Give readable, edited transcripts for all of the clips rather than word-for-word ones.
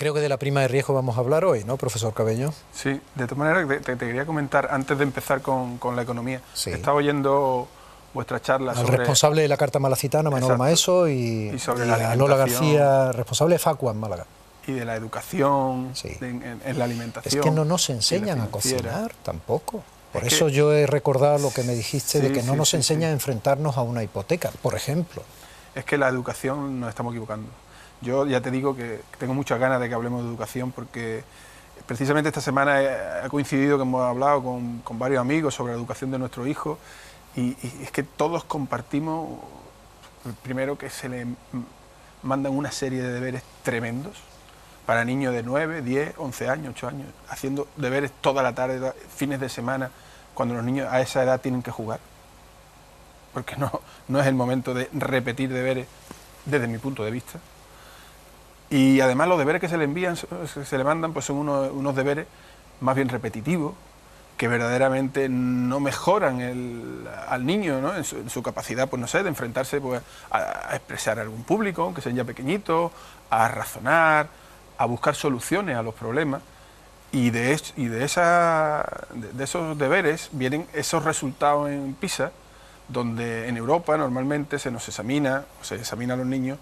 creo que de la prima de riesgo vamos a hablar hoy, ¿no, profesor Cabello? Sí, de todas maneras te quería comentar, antes de empezar con la economía, Sí. he estado oyendo vuestra charla Al sobre... responsable de la Carta Malacitana, Manolo Exacto. Maeso, y sobre la a Lola alimentación. García, responsable de Facua en Málaga. Y de la educación, Sí. en la alimentación. Es que no nos y la enseñan a financiera. cocinar tampoco. Por Es eso que- yo he recordado lo que me dijiste de Sí, que no sí, nos sí, enseñan sí. a enfrentarnos a una hipoteca, por ejemplo. Es que la educación nos estamos equivocando. Yo ya te digo que tengo muchas ganas de que hablemos de educación porque precisamente esta semana ha coincidido que hemos hablado con varios amigos sobre la educación de nuestros hijos y es que todos compartimos, primero, que se le mandan una serie de deberes tremendos para niños de 9, 10, 11 años, 8 años, haciendo deberes toda la tarde, fines de semana, cuando los niños a esa edad tienen que jugar. Porque no es el momento de repetir deberes desde mi punto de vista. Y además los deberes que se le envían, se le mandan, pues son unos deberes más bien repetitivos, que verdaderamente no mejoran al niño, ¿no? en su capacidad, pues no sé, de enfrentarse pues, a expresar algún público, aunque sea ya pequeñito, a razonar, a buscar soluciones a los problemas. Y de esos deberes vienen esos resultados en PISA, donde en Europa normalmente se examina a los niños,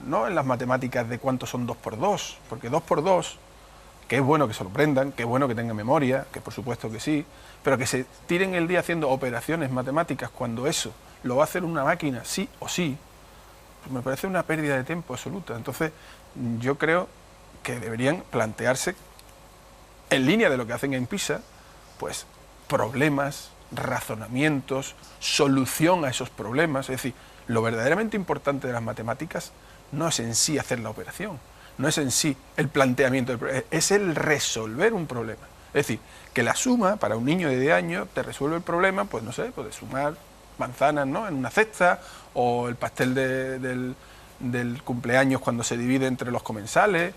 no en las matemáticas de cuántos son 2 por 2, porque 2 por 2, que es bueno que se lo aprendan, que es bueno que tengan memoria, que por supuesto que sí, pero que se tiren el día haciendo operaciones matemáticas cuando eso lo va a hacer una máquina sí o sí, pues me parece una pérdida de tiempo absoluta. Entonces yo creo que deberían plantearse, en línea de lo que hacen en PISA, pues problemas, razonamientos, solución a esos problemas. Es decir, lo verdaderamente importante de las matemáticas no es en sí hacer la operación, no es en sí el planteamiento del problema, es el resolver un problema. Es decir, que la suma para un niño de 10 años te resuelve el problema, pues no sé, pues de sumar manzanas, ¿no?, en una cesta, o el pastel del cumpleaños cuando se divide entre los comensales.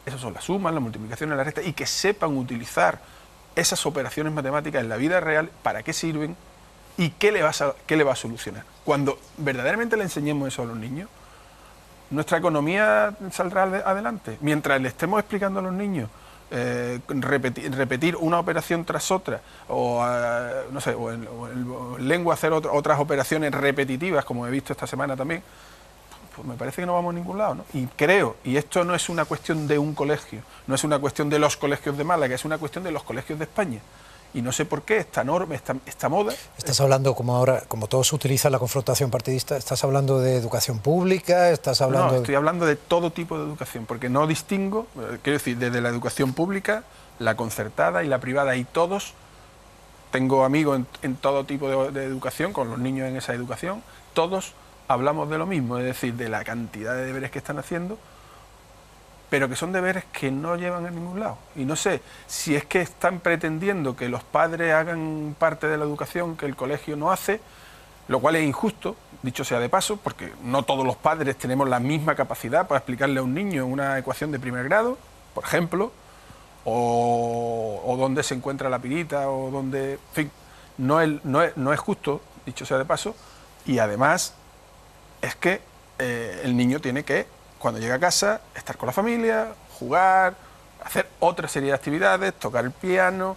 Esas son las sumas, las multiplicaciones, las restas, y que sepan utilizar esas operaciones matemáticas en la vida real, para qué sirven y qué le va a solucionar. Cuando verdaderamente le enseñemos eso a los niños, nuestra economía saldrá adelante. Mientras le estemos explicando a los niños repetir una operación tras otra, o no sé, o en lengua hacer otras operaciones repetitivas, como he visto esta semana también, pues me parece que no vamos a ningún lado, ¿no? Y creo, y esto no es una cuestión de un colegio, no es una cuestión de los colegios de Málaga, es una cuestión de los colegios de España. Y no sé por qué esta norma, esta moda... Estás hablando, como todo se utiliza en la confrontación partidista, ¿estás hablando de educación pública? ¿Estás hablando No, estoy hablando de todo tipo de educación, porque no distingo, quiero decir, desde la educación pública, la concertada y la privada, y todos, tengo amigos en todo tipo de educación, con los niños en esa educación, todos hablamos de lo mismo, es decir, de la cantidad de deberes que están haciendo, pero que son deberes que no llevan a ningún lado. Y no sé si es que están pretendiendo que los padres hagan parte de la educación que el colegio no hace, lo cual es injusto, dicho sea de paso, porque no todos los padres tenemos la misma capacidad para explicarle a un niño una ecuación de primer grado, por ejemplo, o dónde se encuentra la pirita, o dónde... En fin, no es justo, dicho sea de paso, y además es que el niño tiene que, cuando llega a casa, estar con la familia, jugar, hacer otra serie de actividades, tocar el piano,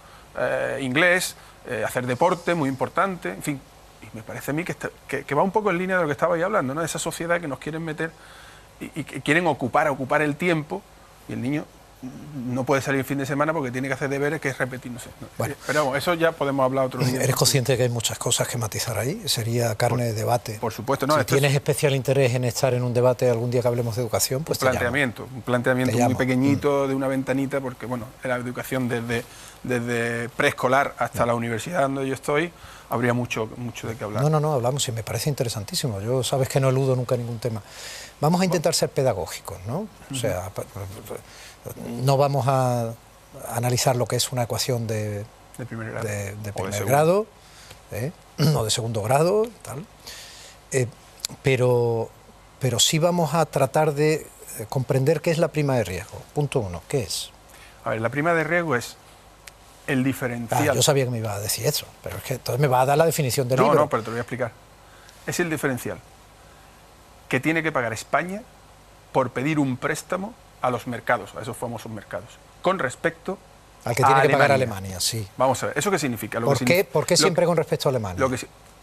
inglés, hacer deporte, muy importante, en fin. Y me parece a mí que va un poco en línea de lo que estabais hablando, ¿no? De esa sociedad que nos quieren meter y que quieren ocupar el tiempo, y el niño no puede salir el fin de semana porque tiene que hacer deberes, que es repetir, no sé. No. Bueno, pero vamos, eso ya podemos hablar otro día. ¿Eres consciente de que hay muchas cosas que matizar ahí? Sería carne de debate. Por supuesto, no. Si tienes especial interés en estar en un debate algún día que hablemos de educación, pues un planteamiento muy pequeñito, de una ventanita, porque bueno, la educación desde preescolar hasta la universidad donde yo estoy, habría mucho de qué hablar. No, hablamos, y me parece interesantísimo. Yo sabes que no eludo nunca ningún tema. Vamos a intentar ser pedagógicos, ¿no? O sea, no vamos a analizar lo que es una ecuación de primer grado, o de segundo grado, tal. Pero sí vamos a tratar de comprender qué es la prima de riesgo. Punto 1, ¿qué es? A ver, la prima de riesgo es el diferencial. Yo sabía que me iba a decir eso, pero es que entonces me va a dar la definición del libro. No, pero te lo voy a explicar. Es el diferencial que tiene que pagar España por pedir un préstamo a los mercados, a esos famosos mercados, con respecto al que tiene que pagar Alemania, sí. Vamos a ver, ¿eso qué significa? ¿Por qué siempre con respecto a Alemania?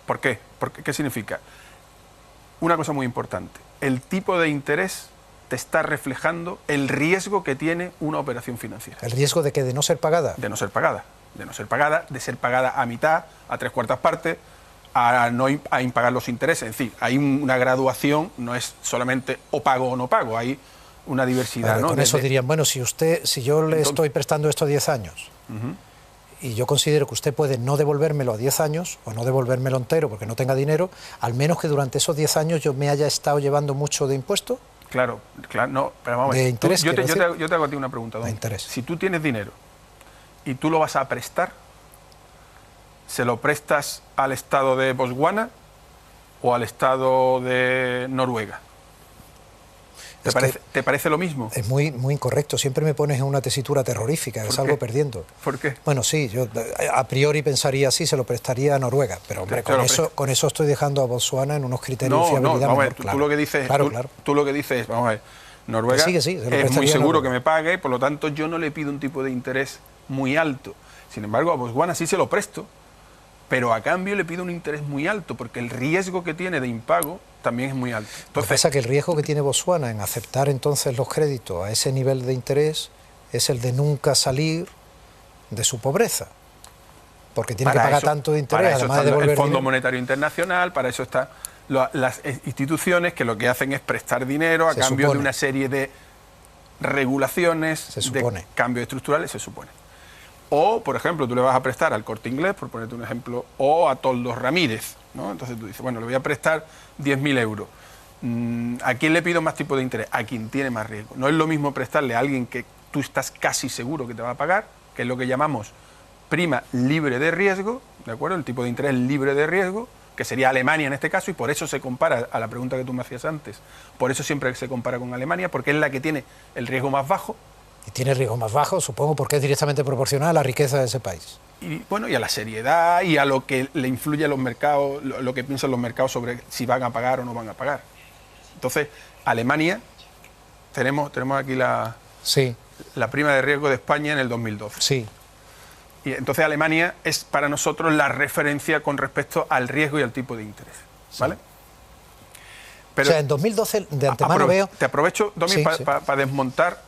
¿Por qué? ¿Qué significa? Una cosa muy importante, el tipo de interés te está reflejando el riesgo que tiene una operación financiera. ¿El riesgo de qué? ¿De no ser pagada? De no ser pagada, de ser pagada a mitad, a 3/4 partes, a impagar los intereses. Es decir, hay una graduación, no es solamente o pago o no pago, hay una diversidad. Pero ¿no? Con eso dirían, bueno, si yo le estoy prestando esto 10 años y yo considero que usted puede no devolvérmelo a 10 años o no devolvérmelo entero porque no tenga dinero, al menos que durante esos 10 años yo me haya estado llevando mucho de impuesto. Claro, no, pero vamos a ver. Yo te hago a ti una pregunta, Don. Si tú tienes dinero y tú lo vas a prestar, ¿se lo prestas al Estado de Botswana o al Estado de Noruega? ¿Te parece lo mismo? Es muy incorrecto. Siempre me pones en una tesitura terrorífica, que salgo perdiendo. ¿Por qué? Bueno, sí, yo a priori pensaría así, se lo prestaría a Noruega, pero hombre, con eso estoy dejando a Botswana en unos criterios de fiabilidad. No, vamos a ver, tú lo que dices, tú lo que dices es, vamos a ver, Noruega es muy seguro que me pague, y por lo tanto yo no le pido un tipo de interés muy alto. Sin embargo, a Botswana sí se lo presto, pero a cambio le pido un interés muy alto, porque el riesgo que tiene de impago también es muy alto. Lo que pasa es que el riesgo que tiene Botswana en aceptar entonces los créditos a ese nivel de interés es el de nunca salir de su pobreza, porque tiene que pagar tanto de interés, además de devolver el Fondo Monetario Internacional, para eso están las instituciones que lo que hacen es prestar dinero a cambio de una serie de regulaciones, de cambios estructurales, se supone. O, por ejemplo, tú le vas a prestar al Corte Inglés, por ponerte un ejemplo, o a Toldos Ramírez, ¿no? Entonces tú dices, bueno, le voy a prestar 10.000 euros. ¿A quién le pido más tipo de interés? A quien tiene más riesgo. No es lo mismo prestarle a alguien que tú estás casi seguro que te va a pagar, que es lo que llamamos prima libre de riesgo, ¿de acuerdo? El tipo de interés libre de riesgo, que sería Alemania en este caso, y por eso se compara, a la pregunta que tú me hacías antes, por eso siempre se compara con Alemania, porque es la que tiene el riesgo más bajo. Y tiene riesgo más bajo, supongo, porque es directamente proporcional a la riqueza de ese país. Y bueno, y a la seriedad y a lo que le influye a los mercados, lo que piensan los mercados sobre si van a pagar o no van a pagar. Entonces, Alemania, tenemos aquí la prima de riesgo de España en el 2012. Sí. Y entonces Alemania es para nosotros la referencia con respecto al riesgo y al tipo de interés, ¿vale? Sí. Pero, o sea, en 2012 de antemano veo... Te aprovecho, Domi, para desmontar...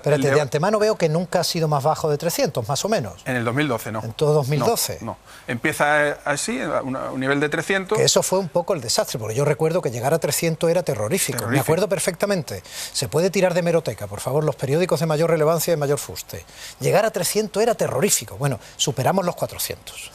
Pero de antemano veo que nunca ha sido más bajo de 300, más o menos. En el 2012, no. En todo 2012. No. Empieza así, a un nivel de 300... Que eso fue un poco el desastre, porque yo recuerdo que llegar a 300 era terrorífico. Me acuerdo perfectamente. Se puede tirar de hemeroteca, por favor, los periódicos de mayor relevancia y de mayor fuste. Llegar a 300 era terrorífico. Bueno, superamos los 400.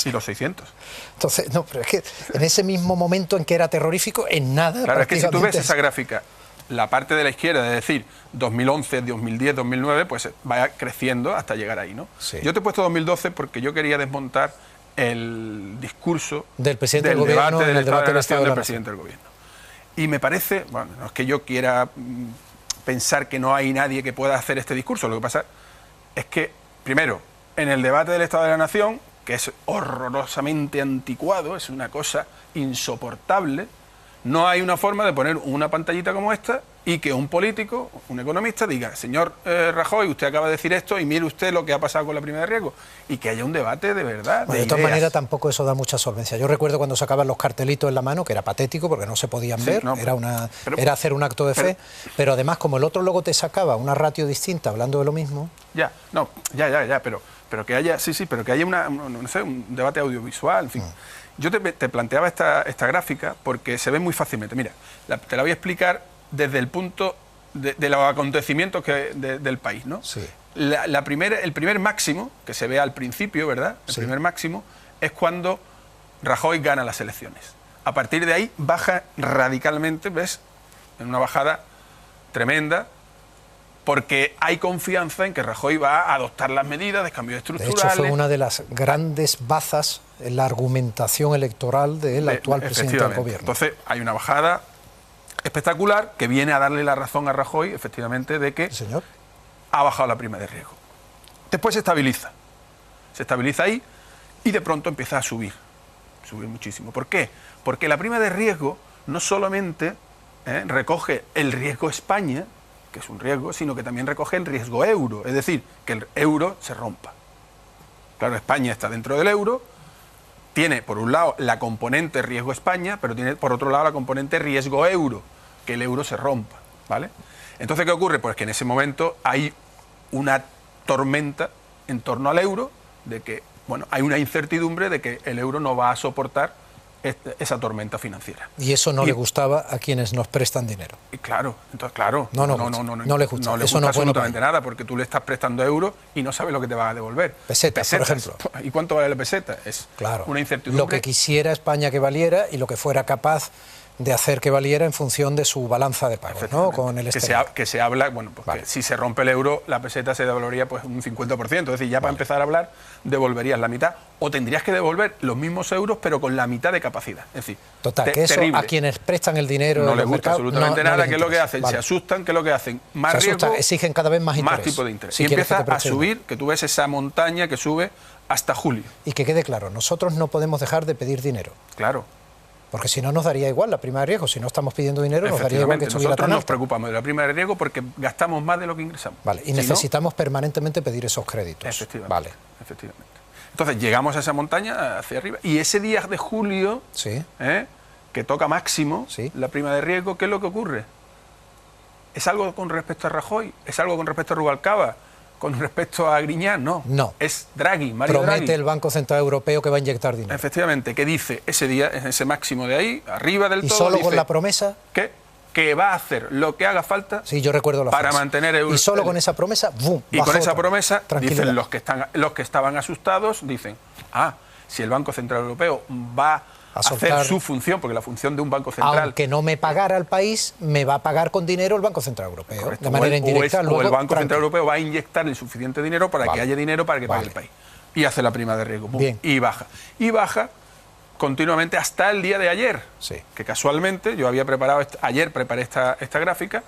Y los 600. Entonces, no, pero es que en ese mismo momento en que era terrorífico, en nada... Claro, es que si tú ves esa gráfica, la parte de la izquierda, es decir, 2011, 2010, 2009, pues va creciendo hasta llegar ahí, ¿no? Sí. Yo te he puesto 2012 porque yo quería desmontar el discurso del presidente del gobierno, debate del Estado de la Nación del presidente del gobierno. Y me parece, bueno, no es que yo quiera pensar que no hay nadie que pueda hacer este discurso, lo que pasa es que, primero, en el debate del Estado de la Nación, que es horrorosamente anticuado, es una cosa insoportable, no hay una forma de poner una pantallita como esta y que un político, un economista, diga, señor Rajoy, usted acaba de decir esto y mire usted lo que ha pasado con la prima de riesgo, y que haya un debate de verdad. Bueno, de todas maneras, tampoco eso da mucha solvencia. Yo recuerdo cuando sacaban los cartelitos en la mano, que era patético porque no se podían ver, no, era hacer un acto de fe, pero además, como el otro luego te sacaba una ratio distinta hablando de lo mismo... pero que haya, pero que haya un debate audiovisual, en fin. Yo te planteaba esta gráfica porque se ve muy fácilmente. Mira, te la voy a explicar desde el punto de los acontecimientos del país, ¿no? Sí. El primer máximo, que se ve al principio, ¿verdad? El primer máximo es cuando Rajoy gana las elecciones. A partir de ahí baja radicalmente, ¿ves? En una bajada tremenda, porque hay confianza en que Rajoy va a adoptar las medidas de cambios estructurales. De hecho, fue una de las grandes bazas en la argumentación electoral del actual presidente del gobierno. Entonces, hay una bajada espectacular que viene a darle la razón a Rajoy, efectivamente, de que ha bajado la prima de riesgo. Después se estabiliza ahí y de pronto empieza a subir muchísimo. ¿Por qué? Porque la prima de riesgo no solamente recoge el riesgo España, que es un riesgo, sino que también recoge el riesgo euro, es decir, que el euro se rompa. Claro, España está dentro del euro, tiene por un lado la componente riesgo España, pero tiene por otro lado la componente riesgo euro, que el euro se rompa, ¿vale? Entonces, ¿qué ocurre? Pues que en ese momento hay una tormenta en torno al euro, de que, bueno, hay una incertidumbre de que el euro no va a soportar esa tormenta financiera. Y eso no le gustaba a quienes nos prestan dinero. Y claro, entonces claro, no les gusta. No le gusta absolutamente nada, porque tú le estás prestando euros y no sabes lo que te va a devolver. Pesetas, por ejemplo. ¿Y cuánto vale la peseta? Es una incertidumbre. Lo que quisiera España que valiera y lo que fuera capaz de hacer que valiera en función de su balanza de pagos, ¿no? Con el exterior. Que se habla, bueno, pues que si se rompe el euro, la peseta se devolvería pues un 50%, es decir, ya para empezar a hablar, devolverías la mitad, o tendrías que devolver los mismos euros, pero con la mitad de capacidad. Es decir, total, que eso a quienes prestan el dinero no les gusta absolutamente nada. ¿Qué es lo que hacen? Se asustan. ¿Qué es lo que hacen? Más riesgo, exigen cada vez más interés. Más tipo de interés. Y empieza a subir, que tú ves esa montaña que sube hasta julio. Y que quede claro, nosotros no podemos dejar de pedir dinero. Claro. Porque si no nos daría igual la prima de riesgo, si no estamos pidiendo dinero nos daría igual que estuviera tan alta. Nosotros nos preocupamos de la prima de riesgo porque gastamos más de lo que ingresamos. Vale, y necesitamos permanentemente pedir esos créditos. Efectivamente. Vale. Efectivamente. Entonces llegamos a esa montaña hacia arriba y ese día de julio, que toca máximo la prima de riesgo, ¿qué es lo que ocurre? ¿Es algo con respecto a Rajoy? ¿Es algo con respecto a Rubalcaba? ¿Con respecto a Griñán? No. Es Draghi, Mario Draghi. Promete el Banco Central Europeo que va a inyectar dinero. Efectivamente, que dice ese día, ese máximo de ahí, arriba del todo. ¿Y solo dice con la promesa? Que va a hacer lo que haga falta yo recuerdo para mantener y solo con esa promesa, ¡bum! Y con esa promesa, dicen los que estaban asustados, dicen, si el Banco Central Europeo va a hacer su función, porque la función de un Banco Central... Aunque no me pagara el país, me va a pagar con dinero el Banco Central Europeo. Correcto. De manera indirecta. O el Banco Central Europeo va a inyectar el suficiente dinero para que haya dinero para que pague el país. Y hace la prima de riesgo. Y baja. Y baja continuamente hasta el día de ayer. Que casualmente yo había preparado... Ayer preparé esta gráfica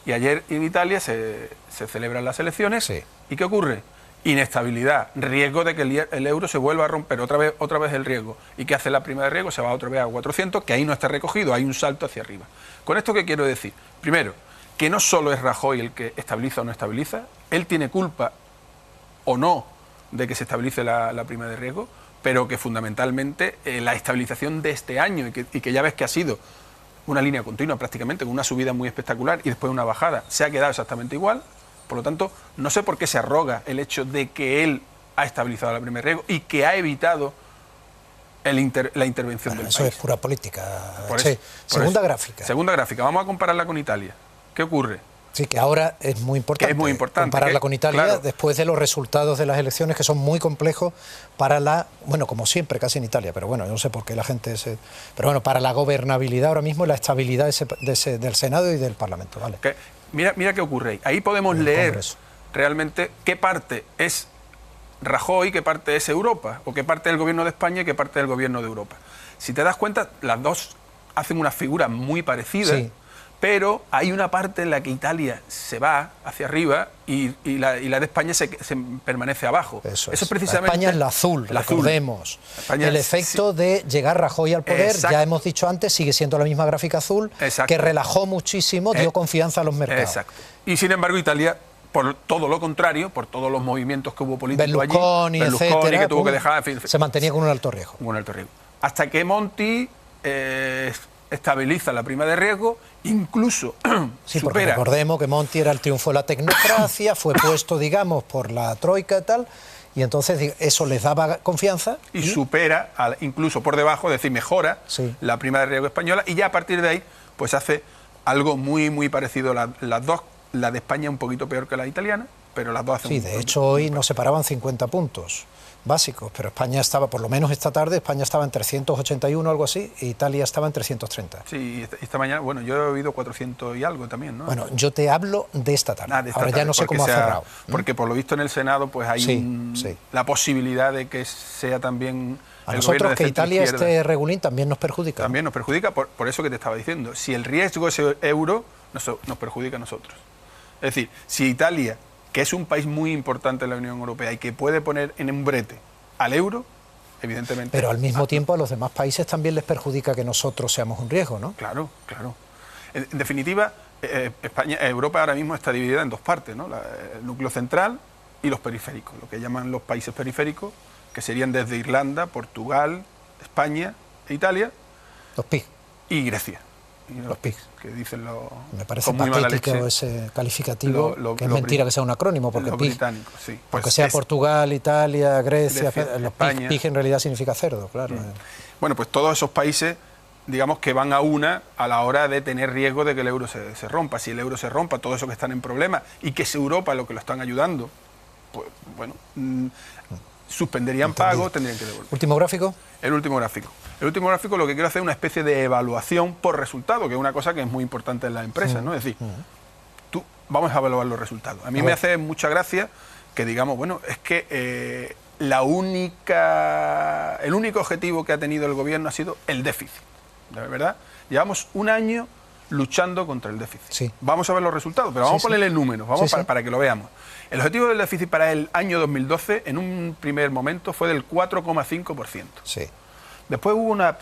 y ayer en Italia se celebran las elecciones. ¿Y qué ocurre? Inestabilidad, riesgo de que el euro se vuelva a romper, otra vez el riesgo. ¿Y qué hace la prima de riesgo? Se va otra vez a 400, que ahí no está recogido, hay un salto hacia arriba. ¿Con esto qué quiero decir? Primero, que no solo es Rajoy el que estabiliza o no estabiliza, él tiene culpa o no de que se estabilice la prima de riesgo, pero que fundamentalmente la estabilización de este año, y que ya ves que ha sido una línea continua prácticamente, con una subida muy espectacular y después una bajada, se ha quedado exactamente igual. Por lo tanto, no sé por qué se arroga el hecho de que él ha estabilizado la prima de riesgo y que ha evitado la intervención del país. Eso es pura política. Segunda gráfica. Segunda gráfica. Vamos a compararla con Italia. ¿Qué ocurre? Sí, que ahora es muy importante, compararla con Italia después de los resultados de las elecciones, que son muy complejos para como siempre, casi en Italia, pero bueno, yo no sé por qué la gente pero bueno, para la gobernabilidad ahora mismo y la estabilidad del Senado y del Parlamento. ¿Vale? Mira qué ocurre ahí. Ahí podemos leer realmente qué parte es Rajoy, qué parte es Europa, o qué parte del gobierno de España y qué parte del gobierno de Europa. Si te das cuenta, las dos hacen una figura muy parecida, pero hay una parte en la que Italia se va hacia arriba y la de España se permanece abajo. Eso es precisamente... España es la azul, recordemos. El efecto de llegar Rajoy al poder, ya hemos dicho antes, sigue siendo la misma gráfica azul, que relajó muchísimo, dio confianza a los mercados. Exacto. Y sin embargo Italia, por todo lo contrario, por todos los movimientos que hubo políticos Berlusconi, etcétera, que tuvo que dejar... se mantenía con un alto riesgo. Hasta que Monti... estabiliza la prima de riesgo, incluso supera. Porque recordemos que Monti era el triunfo de la tecnocracia, fue puesto, digamos, por la troika y tal, y entonces eso les daba confianza. Y supera, incluso por debajo, es decir, mejora la prima de riesgo española, y ya a partir de ahí, pues hace algo muy, muy parecido. Las dos, la de España un poquito peor que la italiana, pero las dos hacen... de hecho hoy nos separaban 50 puntos básicos, pero España estaba, por lo menos esta tarde, España estaba en 381 o algo así, e Italia estaba en 330. Sí, esta mañana, bueno, yo he oído 400 y algo también, ¿no? Bueno, yo te hablo de esta tarde, ahora ya no sé cómo ha cerrado. Porque por lo visto en el Senado pues hay la posibilidad de que sea también... A nosotros que Italia esté regulín también nos perjudica. También nos perjudica, por eso que te estaba diciendo. Si el riesgo es euro, nos perjudica a nosotros. Es decir, si Italia, que es un país muy importante en la Unión Europea y que puede poner en un brete al euro, evidentemente... Pero al mismo tiempo a los demás países también les perjudica que nosotros seamos un riesgo, ¿no? Claro, claro. En definitiva, Europa ahora mismo está dividida en dos partes, ¿no? El núcleo central y los periféricos, lo que llaman los países periféricos, que serían desde Irlanda, Portugal, España e Italia. Los PIG. Y Grecia. Y los PIG. Que dicen los... Me parece patético ese calificativo, que es mentira que sea un acrónimo, porque los PIG, británicos, sí. Pues aunque sea Portugal, Italia, Grecia, los España. PIG en realidad significa cerdo, claro. Bueno, pues todos esos países, digamos que van a una a la hora de tener riesgo de que el euro se rompa. Si el euro se rompa, todos esos que están en problemas y que es Europa lo que lo están ayudando, pues bueno, suspenderían pagos, tendrían que devolver. ¿Último gráfico? El último gráfico. El último gráfico lo que quiero hacer es una especie de evaluación por resultado, que es una cosa que es muy importante en las empresas, ¿no? Es decir, vamos a evaluar los resultados. A mí me hace mucha gracia que digamos, bueno, es que el único objetivo que ha tenido el gobierno ha sido el déficit, ¿de verdad? Llevamos un año luchando contra el déficit. Sí. Vamos a ver los resultados, pero vamos a ponerle números, para que lo veamos. El objetivo del déficit para el año 2012, en un primer momento, fue del 4,5%. Sí. Después hubo una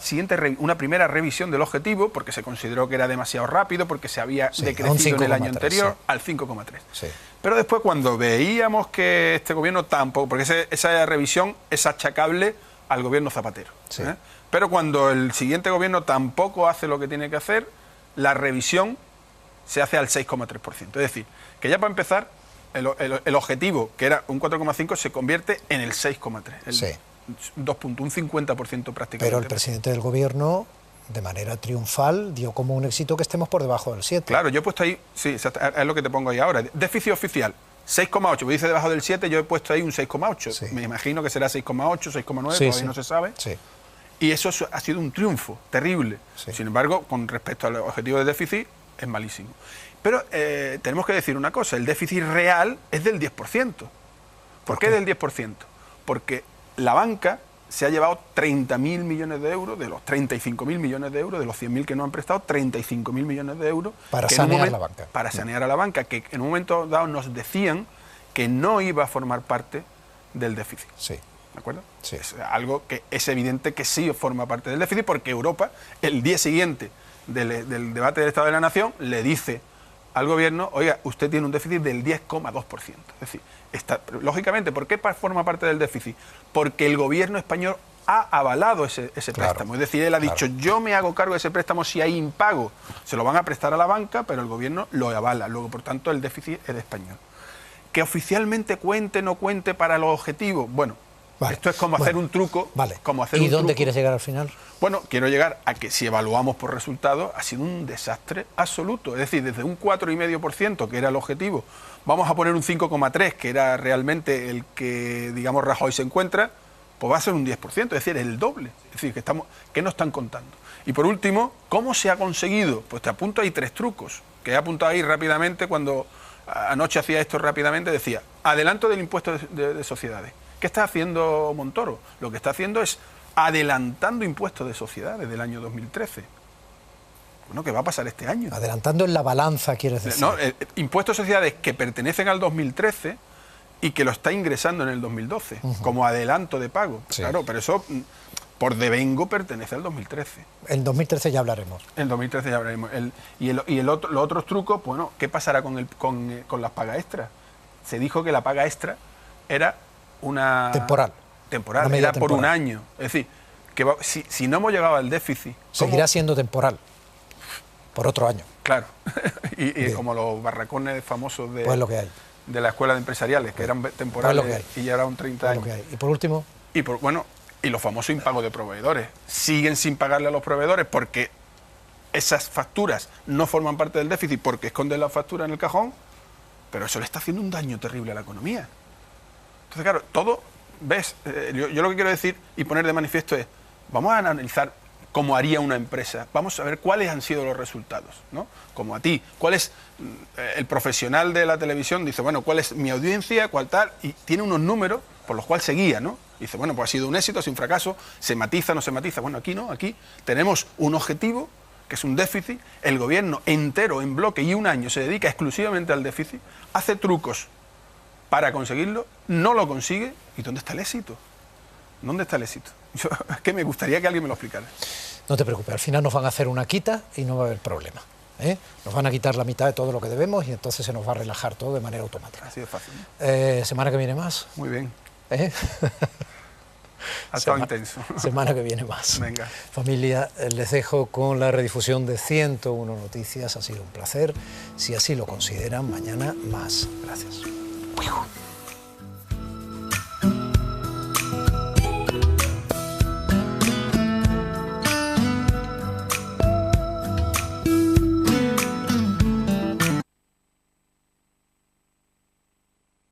primera revisión del objetivo, porque se consideró que era demasiado rápido, porque se había decrecido en el año anterior al 5,3. Sí. Pero después, cuando veíamos que este gobierno tampoco, porque esa revisión es achacable al gobierno Zapatero, sí. Pero cuando el siguiente gobierno tampoco hace lo que tiene que hacer, la revisión se hace al 6,3%. Es decir, que ya para empezar, el objetivo, que era un 4,5, se convierte en el 6,3. Sí. 2 puntos, un 50% prácticamente. Pero el presidente del gobierno, de manera triunfal, dio como un éxito que estemos por debajo del 7. Claro, yo he puesto ahí, sí, es lo que te pongo ahí ahora. Déficit oficial, 6,8. Me dice debajo del 7, yo he puesto ahí un 6,8. Sí. Me imagino que será 6,8, 6,9, todavía no se sabe. Sí. Y eso ha sido un triunfo terrible. Sí. Sin embargo, con respecto al objetivo de déficit, es malísimo. Pero tenemos que decir una cosa, el déficit real es del 10%. ¿Por qué del 10%? Porque la banca se ha llevado 30.000 millones de euros, de los 35.000 millones de euros, de los 100.000 que no han prestado, 35.000 millones de euros. Para sanear la banca. Para sanear a la banca, que en un momento dado nos decían que no iba a formar parte del déficit. Sí. ¿De acuerdo? Sí. Es algo que es evidente que sí forma parte del déficit, porque Europa, el día siguiente del debate del Estado de la Nación, le dice al gobierno, oiga, usted tiene un déficit del 10,2%. Es decir, lógicamente, ¿por qué forma parte del déficit? Porque el gobierno español ha avalado ese préstamo. Es decir, él ha dicho, yo me hago cargo de ese préstamo si hay impago. Se lo van a prestar a la banca, pero el gobierno lo avala. Luego, por tanto, el déficit es español. Que oficialmente cuente, no cuente para los objetivos, bueno, esto es como hacer un truco. Vale. Como hacer ¿Y un dónde truco. quieres llegar al final? Bueno, quiero llegar a que si evaluamos por resultados, ha sido un desastre absoluto. Es decir, desde un 4,5%, que era el objetivo, vamos a poner un 5,3%, que era realmente el que, digamos, Rajoy se encuentra, pues va a ser un 10%, es decir, el doble. Es decir, que no están contando. Y por último, ¿cómo se ha conseguido? Pues te apunto ahí 3 trucos, que he apuntado ahí rápidamente cuando anoche hacía esto rápidamente, decía, adelanto del impuesto de sociedades. ¿Qué está haciendo Montoro? Lo que está haciendo es adelantando impuestos de sociedades del año 2013. Bueno, ¿qué va a pasar este año? Adelantando en la balanza, quieres decir. No, impuestos de sociedades que pertenecen al 2013 y que lo está ingresando en el 2012, como adelanto de pago. Sí. Claro, pero eso por devengo pertenece al 2013. En 2013 ya hablaremos. En 2013 ya hablaremos. Los otros trucos, bueno, ¿qué pasará con las pagas extras? Se dijo que la paga extra era una... Temporal, era por un año. Es decir, que si no hemos llegado al déficit... Seguirá siendo temporal, por otro año. Claro, y como los barracones famosos pues lo que hay. De la escuela de empresariales, que eran temporales pues y ya eran 30 años. Lo que hay. Y por último... Y los famosos impagos de proveedores. Siguen sin pagarle a los proveedores porque esas facturas no forman parte del déficit porque esconden la factura en el cajón, pero eso le está haciendo un daño terrible a la economía. Entonces, claro, todo, ¿ves? Yo lo que quiero decir y poner de manifiesto es, vamos a analizar cómo haría una empresa, vamos a ver cuáles han sido los resultados, ¿no? Como a ti, cuál es el profesional de la televisión, dice, bueno, cuál es mi audiencia, cuál tal, y tiene unos números por los cuales se guía, ¿no? Dice, bueno, pues ha sido un éxito, ha sido un fracaso, se matiza, no se matiza. Bueno, aquí no, aquí tenemos un objetivo, que es un déficit, el gobierno entero, en bloque, y un año se dedica exclusivamente al déficit, hace trucos para conseguirlo, no lo consigue, ¿y dónde está el éxito? ¿Dónde está el éxito? Es que me gustaría que alguien me lo explicara. No te preocupes, al final nos van a hacer una quita y no va a haber problema. Nos van a quitar la mitad de todo lo que debemos y entonces se nos va a relajar todo de manera automática. Así de fácil. Semana que viene más. Muy bien. ¿Eh? Ha estado intenso. Semana que viene más. Venga. Familia, les dejo con la redifusión de 101 Noticias. Ha sido un placer. Si así lo consideran, mañana más. Gracias.